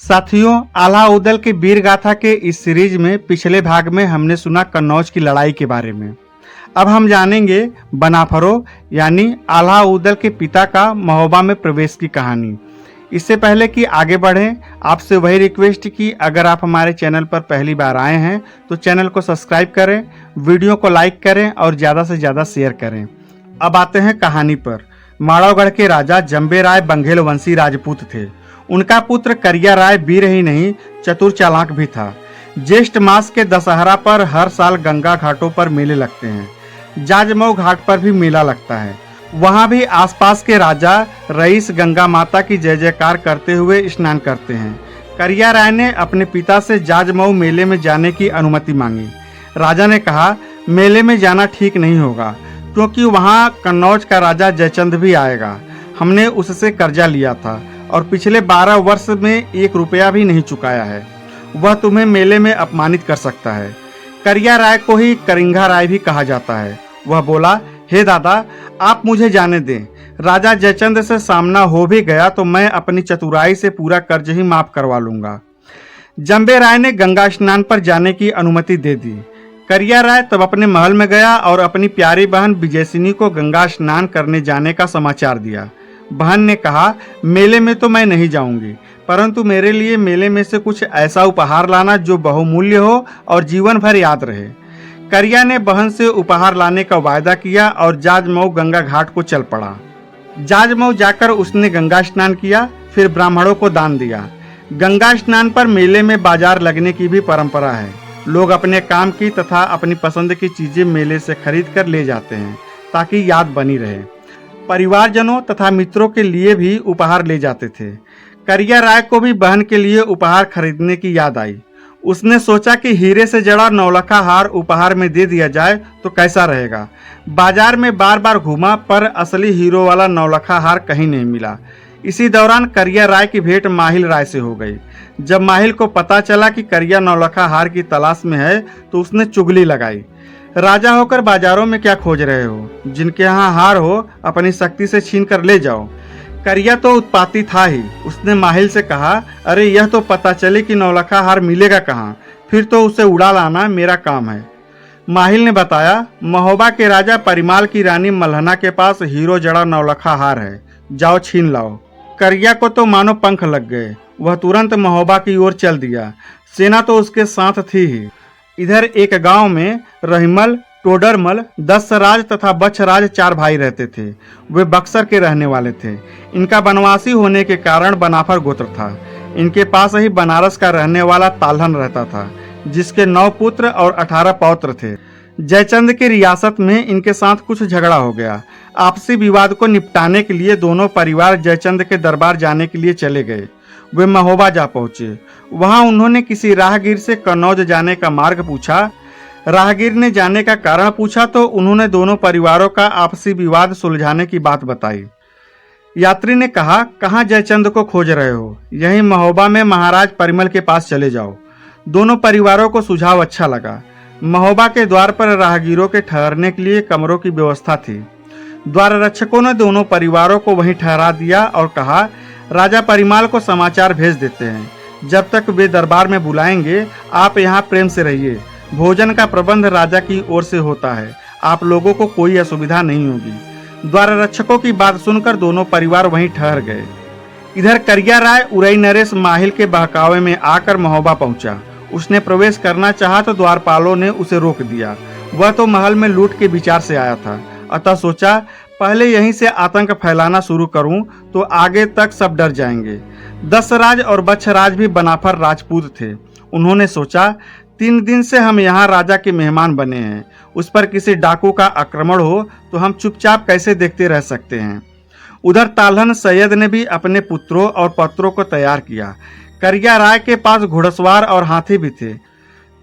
साथियों, आल्हा उदल की वीर गाथा के इस सीरीज में पिछले भाग में हमने सुना कन्नौज की लड़ाई के बारे में। अब हम जानेंगे बनाफरो यानी आल्हा उदल के पिता का महोबा में प्रवेश की कहानी। इससे पहले कि आगे बढ़ें, आपसे वही रिक्वेस्ट कि अगर आप हमारे चैनल पर पहली बार आए हैं तो चैनल को सब्सक्राइब करें, वीडियो को लाइक करें और ज़्यादा से ज़्यादा शेयर करें। अब आते हैं कहानी पर। माड़वगढ़ के राजा जंबे राय बंघेल वंशी राजपूत थे। उनका पुत्र करिया राय वीर ही नहीं चतुर चालाक भी था। ज्येष्ठ मास के दशहरा पर हर साल गंगा घाटों पर मेले लगते हैं। जाजमऊ घाट पर भी मेला लगता है। वहां भी आसपास के राजा रईस गंगा माता की जय जयकार करते हुए स्नान करते हैं। करिया राय ने अपने पिता से जाजमऊ मेले में जाने की अनुमति मांगी। राजा ने कहा, मेले में जाना ठीक नहीं होगा क्योंकि वहां कन्नौज का राजा जयचंद भी आएगा। हमने उससे कर्जा लिया था और पिछले 12 वर्ष में 1 रुपया भी नहीं चुकाया है। वह तुम्हें मेले में अपमानित कर सकता है। करिया राय को ही करिंगा राय भी कहा जाता है। वह बोला, हे दादा, आप मुझे जाने दें। राजा जयचंद से सामना हो भी गया तो मैं अपनी चतुराई से पूरा कर्ज ही माफ करवा लूंगा। जंबे राय ने गंगा स्नान पर जाने की अनुमति दे दी। करिया राय तब अपने महल में गया और अपनी प्यारी बहन विजयसिनी को गंगा स्नान करने जाने का समाचार दिया। बहन ने कहा, मेले में तो मैं नहीं जाऊंगी, परंतु मेरे लिए मेले में से कुछ ऐसा उपहार लाना जो बहुमूल्य हो और जीवन भर याद रहे। करिया ने बहन से उपहार लाने का वायदा किया और जाजमऊ गंगा घाट को चल पड़ा। जाजमऊ जाकर उसने गंगा स्नान किया, फिर ब्राह्मणों को दान दिया। गंगा स्नान पर मेले में बाजार लगने की भी परंपरा है। लोग अपने काम की तथा अपनी पसंद की चीजें मेले से खरीद कर ले जाते हैं ताकि याद बनी रहे। परिवारजनों तथा मित्रों के लिए भी उपहार ले जाते थे। करिया राय को भी बहन के लिए उपहार खरीदने की याद आई। उसने सोचा कि हीरे से जड़ा नौलखा हार उपहार में दे दिया जाए तो कैसा रहेगा। बाजार में बार बार घूमा पर असली हीरो वाला नौलखा हार कहीं नहीं मिला। इसी दौरान करिया राय की भेंट माहिल राय से हो गई। जब माहिल को पता चला कि करिया नौलखा हार की तलाश में है तो उसने चुगली लगाई, राजा होकर बाजारों में क्या खोज रहे हो? जिनके यहाँ हार हो अपनी शक्ति से छीन कर ले जाओ। करिया तो उत्पाती था ही। उसने माहिल से कहा, अरे यह तो पता चले कि नौलखा हार मिलेगा कहाँ, फिर तो उसे उड़ा लाना मेरा काम है। माहिल ने बताया, महोबा के राजा परिमाल की रानी मल्हना के पास हीरो जड़ा नौलखा हार है, जाओ छीन लाओ। करिया को तो मानो पंख लग गए। वह तुरंत महोबा की ओर चल दिया। सेना तो उसके साथ थी ही। इधर एक गांव में रहीमल, टोडरमल, दसराज तथा बछराज 4 भाई रहते थे। वे बक्सर के रहने वाले थे। इनका बनवासी होने के कारण बनाफर गोत्र था। इनके पास ही बनारस का रहने वाला ताल्हन रहता था, जिसके 9 पुत्र और 18 पौत्र थे। जयचंद की रियासत में इनके साथ कुछ झगड़ा हो गया। आपसी विवाद को निपटाने के लिए दोनों परिवार जयचंद के दरबार जाने के लिए चले गए। वे महोबा जा पहुंचे। वहां उन्होंने किसी राहगीर से कन्नौज जाने का मार्ग पूछा। राहगीर ने जाने का कारण पूछा तो उन्होंने दोनों परिवारों का आपसी विवाद सुलझाने की बात बताई। यात्री ने कहा, कहाँ जयचंद को खोज रहे हो? यहीं महोबा में महाराज परिमल के पास चले जाओ। दोनों परिवारों को सुझाव अच्छा लगा। महोबा के द्वार पर राहगीरों के ठहरने के लिए कमरों की व्यवस्था थी। द्वार रक्षकों ने दोनों परिवारों को वहीं ठहरा दिया और कहा, राजा परिमाल को समाचार भेज देते हैं। जब तक वे दरबार में बुलाएंगे आप यहाँ प्रेम से रहिए। भोजन का प्रबंध राजा की ओर से होता है। आप लोगों को कोई असुविधा नहीं होगी। द्वार रक्षकों की बात सुनकर दोनों परिवार वहीं ठहर गए। इधर करिया राय उरई नरेश माहिल के बहकावे में आकर महोबा पहुंचा। उसने प्रवेश करना चाहा तो द्वारपालों ने उसे रोक दिया। वह तो महल में लूट के विचार से आया था, अतः सोचा पहले यहीं से आतंक फैलाना शुरू करूं तो आगे तक सब डर जाएंगे। दसराज और बछराज भी बनाफर राजपूत थे। उन्होंने सोचा, 3 दिन से हम यहाँ राजा के मेहमान बने हैं, उस पर किसी डाकू का आक्रमण हो तो हम चुपचाप कैसे देखते रह सकते हैं। उधर ताल्हन सैयद ने भी अपने पुत्रों और पत्रों को तैयार किया। करिया राय के पास घुड़सवार और हाथी भी थे,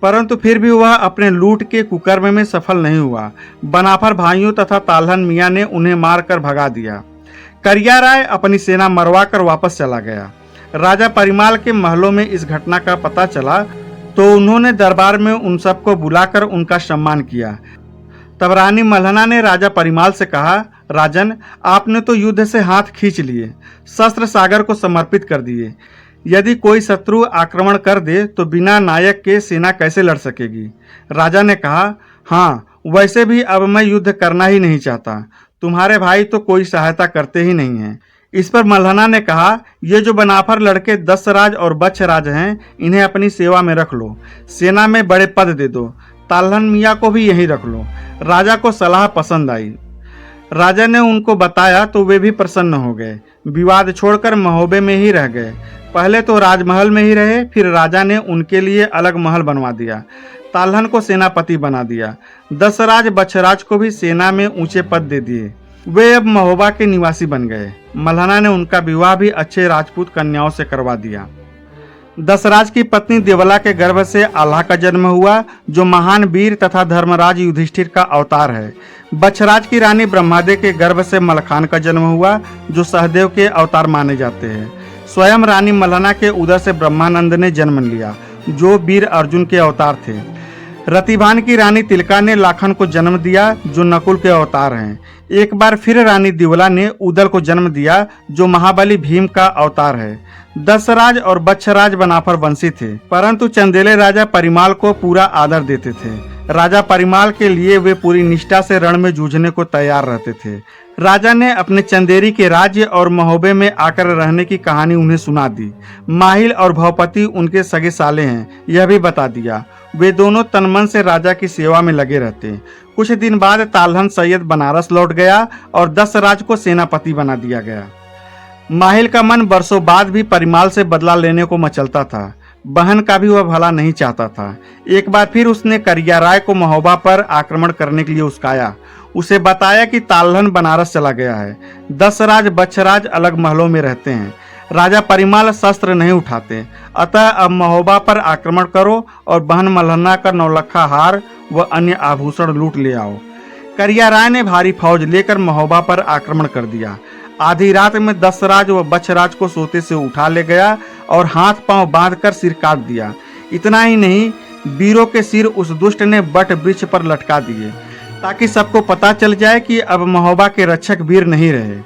परंतु फिर भी वह अपने लूट के कुकर्म में सफल नहीं हुआ। बनाफर भाइयों तथा ताल्हन मियाँ ने उन्हें मारकर भगा दिया। करिया राय अपनी सेना मरवा कर वापस चला गया। राजा परिमाल के महलों में इस घटना का पता चला तो उन्होंने दरबार में उन सबको बुलाकर उनका सम्मान किया। तब रानी मल्हना ने राजा परिमाल से कहा, राजन, आपने तो युद्ध से हाथ खींच लिए, शस्त्र सागर को समर्पित कर दिए। यदि कोई शत्रु आक्रमण कर दे तो बिना नायक के सेना कैसे लड़ सकेगी? राजा ने कहा, हाँ, वैसे भी अब मैं युद्ध करना ही नहीं चाहता। तुम्हारे भाई तो कोई सहायता करते ही नहीं हैं। इस पर मल्हना ने कहा, ये जो बनाफर लड़के दशराज और बच्छराज हैं, इन्हें अपनी सेवा में रख लो। सेना में बड़े पद दे दो। ताल्हन मियाँ को भी यहीं रख लो। राजा को सलाह पसंद आई। राजा ने उनको बताया तो वे भी प्रसन्न हो गए। विवाद छोड़कर महोबे में ही रह गए। पहले तो राजमहल में ही रहे, फिर राजा ने उनके लिए अलग महल बनवा दिया। ताल्हन को सेनापति बना दिया। दशराज बच्छराज को भी सेना में ऊंचे पद दे दिए। वे अब महोबा के निवासी बन गए। मल्हना ने उनका विवाह भी अच्छे राजपूत कन्याओं से करवा दिया। दशराज की पत्नी देवला के गर्भ से आल्हा का जन्म हुआ, जो महान वीर तथा धर्मराज युधिष्ठिर का अवतार है। बच्छराज की रानी ब्रह्मादेव के गर्भ से मलखान का जन्म हुआ, जो सहदेव के अवतार माने जाते हैं। स्वयं रानी मल्हना के उदर से ब्रह्मानंद ने जन्म लिया, जो वीर अर्जुन के अवतार थे। रतिभान की रानी तिलका ने लाखन को जन्म दिया, जो नकुल के अवतार हैं। एक बार फिर रानी दिवला ने उदल को जन्म दिया, जो महाबली भीम का अवतार है। दशराज और बच्छराज बनाफर वंशी थे, परंतु चंदेले राजा परिमाल को पूरा आदर देते थे। राजा परिमाल के लिए वे पूरी निष्ठा से रण में जूझने को तैयार रहते थे। राजा ने अपने चंदेरी के राज्य और महोबे में आकर रहने की कहानी उन्हें सुना दी। माहिल और भवपति उनके सगे साले हैं, यह भी बता दिया। वे दोनों तनमन से राजा की सेवा में लगे रहते। कुछ दिन बाद ताल्हन सैयद बनारस लौट गया और दशराज को सेनापति बना दिया गया। माहिल का मन वर्षों बाद भी परिमाल से बदला लेने को मचलता था। बहन का भी वह भला नहीं चाहता था। एक बार फिर उसने करिया राय को महोबा पर आक्रमण करने के लिए उस्काया। उसे बताया कि ताल्हन बनारस चला गया है। दशराज बच्छराज अलग महलों में रहते हैं। राजा परिमाल शस्त्र नहीं उठाते, अतः अब महोबा पर आक्रमण करो और बहन मल्हना का नौलखा हार व अन्य आभूषण लूट ले आओ। करिया राय ने भारी फौज लेकर महोबा पर आक्रमण कर दिया। आधी रात में दशराज व बच्छराज को सोते से उठा ले गया और हाथ पांव बांधकर सिर काट दिया। इतना ही नहीं, वीरों के सिर उस दुष्ट ने बट वृक्ष पर लटका दिए, ताकि सबको पता चल जाए कि अब महोबा के रक्षक वीर नहीं रहे।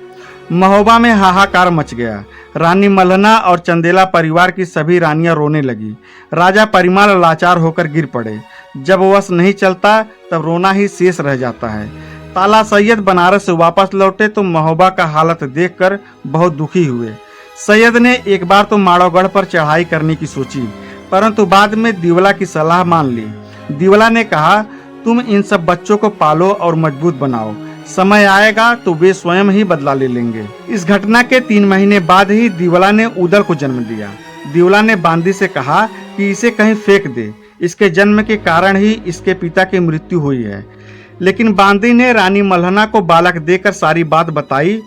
महोबा में हाहाकार मच गया। रानी मल्हना और चंदेला परिवार की सभी रानियां रोने लगी। राजा परिमाल लाचार होकर गिर पड़े। जब वश नहीं चलता तब रोना ही शेष रह जाता है। ताला सैयद बनारस से वापस लौटे तो महोबा का हालत देखकर बहुत दुखी हुए। सैयद ने एक बार तो माड़ोगढ़ पर चढ़ाई करने की सोची, परंतु बाद में दिवला की सलाह मान ली। दिवला ने कहा, तुम इन सब बच्चों को पालो और मजबूत बनाओ, समय आएगा तो वे स्वयं ही बदला ले लेंगे। इस घटना के 3 महीने बाद ही दिवला ने उदल को जन्म दिया। दिवला ने बांदी से कहा कि इसे कहीं फेंक दे, इसके जन्म के कारण ही इसके पिता की मृत्यु हुई है। लेकिन बांदी ने रानी मल्हना को बालक देकर सारी बात बताई,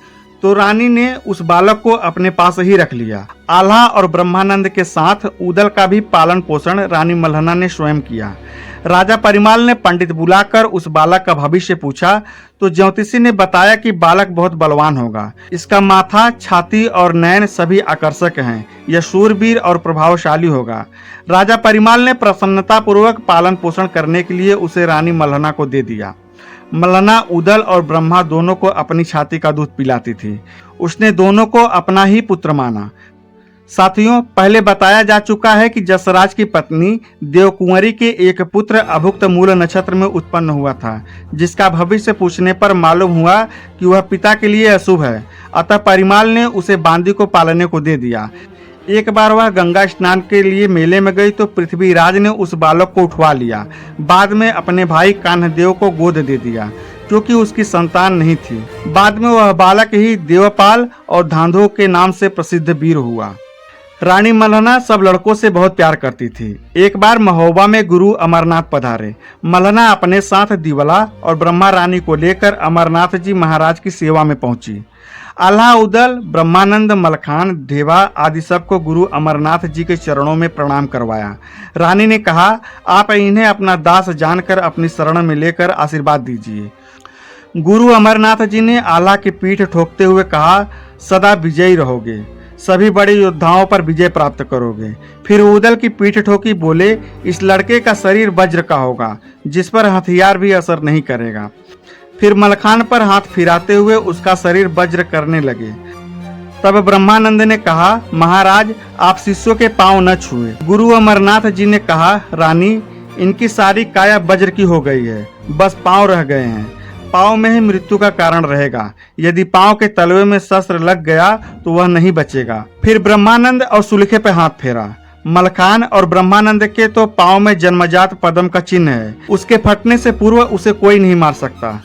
तो रानी ने उस बालक को अपने पास ही रख लिया। आल्हा और ब्रह्मानंद के साथ उदल का भी पालन पोषण रानी मल्हना ने स्वयं किया। राजा परिमाल ने पंडित बुलाकर उस बालक का भविष्य पूछा, तो ज्योतिषी ने बताया कि बालक बहुत बलवान होगा। इसका माथा, छाती और नयन सभी आकर्षक हैं। यह शूरवीर और प्रभावशाली होगा। राजा परिमाल ने प्रसन्नता पूर्वक पालन पोषण करने के लिए उसे रानी मल्हना को दे दिया। मल्हना उदल और ब्रह्मा दोनों को अपनी छाती का दूध पिलाती थी। उसने दोनों को अपना ही पुत्र माना। साथियों, पहले बताया जा चुका है कि जसराज की पत्नी देवकुंवरी के एक पुत्र अभुक्त मूल नक्षत्र में उत्पन्न हुआ था, जिसका भविष्य पूछने पर मालूम हुआ कि वह पिता के लिए अशुभ है। अतः परिमाल ने उसे बांदी को पालने को दे दिया। एक बार वह गंगा स्नान के लिए मेले में गई तो पृथ्वीराज ने उस बालक को उठवा लिया। बाद में अपने भाई कान्हदेव को गोद दे दिया, क्योंकि उसकी संतान नहीं थी। बाद में वह बालक ही देवपाल और धांधो के नाम से प्रसिद्ध वीर हुआ। रानी मल्हना सब लड़कों से बहुत प्यार करती थी। एक बार महोबा में गुरु अमरनाथ पधारे। मल्हना अपने साथ दिवला और ब्रह्मा रानी को लेकर अमरनाथ जी महाराज की सेवा में पहुंची। आल्हा, उदल, ब्रह्मानंद, मलखान, देवा आदि सबको गुरु अमरनाथ जी के चरणों में प्रणाम करवाया। रानी ने कहा, आप इन्हें अपना दास जानकर अपनी शरण में लेकर आशीर्वाद दीजिए। गुरु अमरनाथ जी ने आल्हा की पीठ ठोकते हुए कहा, सदा विजयी रहोगे, सभी बड़े योद्धाओं पर विजय प्राप्त करोगे। फिर उदल की पीठ ठोकी, बोले, इस लड़के का शरीर वज्र का होगा, जिस पर हथियार भी असर नहीं करेगा। फिर मलखान पर हाथ फिराते हुए उसका शरीर वज्र करने लगे। तब ब्रह्मानंद ने कहा, महाराज आप शिष्यों के पांव न छुए। गुरु अमरनाथ जी ने कहा, रानी इनकी सारी काया वज्र की हो गई है, बस पांव रह गए हैं। पांव में ही मृत्यु का कारण रहेगा। यदि पांव के तलवे में शस्त्र लग गया तो वह नहीं बचेगा। फिर ब्रह्मानंद और सुलिखे पे हाथ फेरा। मलखान और ब्रह्मानंद के तो पांव में जन्मजात पद्म का चिन्ह है, उसके फटने से पूर्व उसे कोई नहीं मार सकता।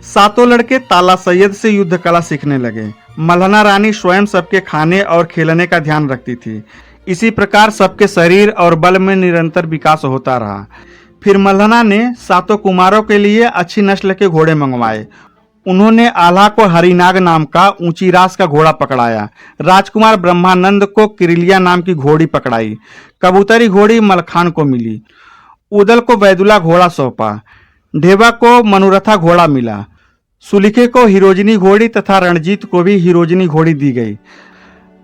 सातों लड़के ताला सैयद से युद्ध कला सीखने लगे। मल्हना रानी स्वयं सबके खाने और खेलने का ध्यान रखती थी। इसी प्रकार सबके शरीर और बल में निरंतर विकास होता रहा। फिर मल्हना ने सातों कुमारों के लिए अच्छी नस्ल के घोड़े मंगवाए। उन्होंने आल्हा को हरिनाग नाम का ऊंची रास का घोड़ा पकड़ाया। राजकुमार ब्रह्मानंद को किरिलिया नाम की घोड़ी पकड़ाई। कबूतरी घोड़ी मलखान को मिली। उदल को वैदुला घोड़ा सौंपा। ढेबा को मनोरथा घोड़ा मिला। सुलिखे को हिरोजनी घोड़ी तथा रणजीत को भी हिरोजनी घोड़ी दी गई।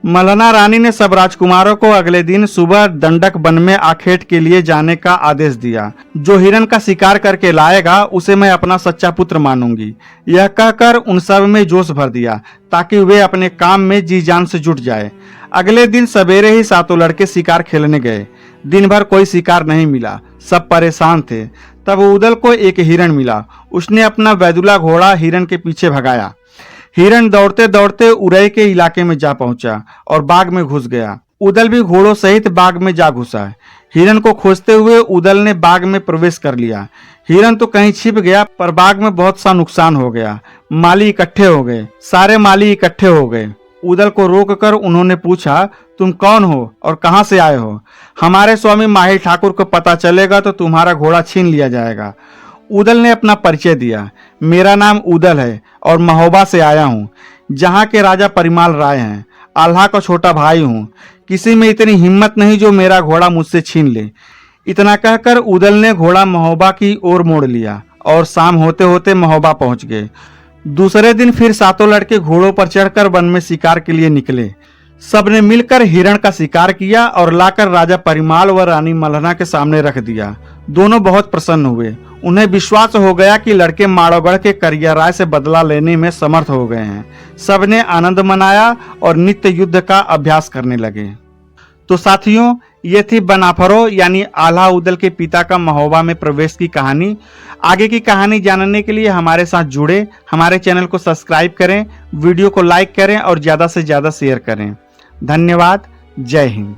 मल्हना रानी ने सब राजकुमारों को अगले दिन सुबह दंडक वन में आखेट के लिए जाने का आदेश दिया। जो हिरण का शिकार करके लाएगा उसे मैं अपना सच्चा पुत्र मानूंगी। यह कहकर उन सब में जोश भर दिया ताकि वे अपने काम में जी जान से जुट जाए। अगले दिन सवेरे ही सातों लड़के शिकार खेलने गए। दिन भर कोई शिकार नहीं मिला, सब परेशान थे। तब उदल को एक हिरण मिला। उसने अपना वैदुला घोड़ा हिरण के पीछे भगाया। हिरण दौड़ते दौड़ते उरई के इलाके में जा पहुंचा और बाग में घुस गया। उदल भी घोड़ों सहित बाग में जा घुसा। हिरण को खोजते हुए उदल ने बाग में प्रवेश कर लिया। हिरण तो कहीं छिप गया, पर बाग में बहुत सा नुकसान हो गया। माली इकट्ठे हो गए, सारे माली इकट्ठे हो गए। उदल को रोककर उन्होंने पूछा, तुम कौन हो और कहां से आए हो? हमारे स्वामी माही ठाकुर को पता चलेगा तो तुम्हारा घोड़ा छीन लिया जाएगा। उदल ने अपना परिचय दिया, मेरा नाम उदल है और महोबा से आया हूँ, जहाँ के राजा परिमाल राय हैं। आल्हा का छोटा भाई हूँ। किसी में इतनी हिम्मत नहीं जो मेरा घोड़ा मुझसे छीन ले। इतना कहकर उदल ने घोड़ा महोबा की ओर मोड़ लिया और शाम होते होते महोबा पहुंच गए। दूसरे दिन फिर सातों लड़के घोड़ों पर चढ़कर वन में शिकार के लिए निकले। सबने मिलकर हिरण का शिकार किया और लाकर राजा परिमाल व रानी मल्हना के सामने रख दिया। दोनों बहुत प्रसन्न हुए। उन्हें विश्वास हो गया कि लड़के माड़ोगढ़ के करिया राय से बदला लेने में समर्थ हो गए हैं। सबने आनंद मनाया और नित्य युद्ध का अभ्यास करने लगे। तो साथियों, ये थी बनाफरो यानी आल्हा उदल के पिता का महोबा में प्रवेश की कहानी। आगे की कहानी जानने के लिए हमारे साथ जुड़े, हमारे चैनल को सब्सक्राइब करें, वीडियो को लाइक करें और ज़्यादा से ज़्यादा शेयर करें। धन्यवाद। जय हिंद।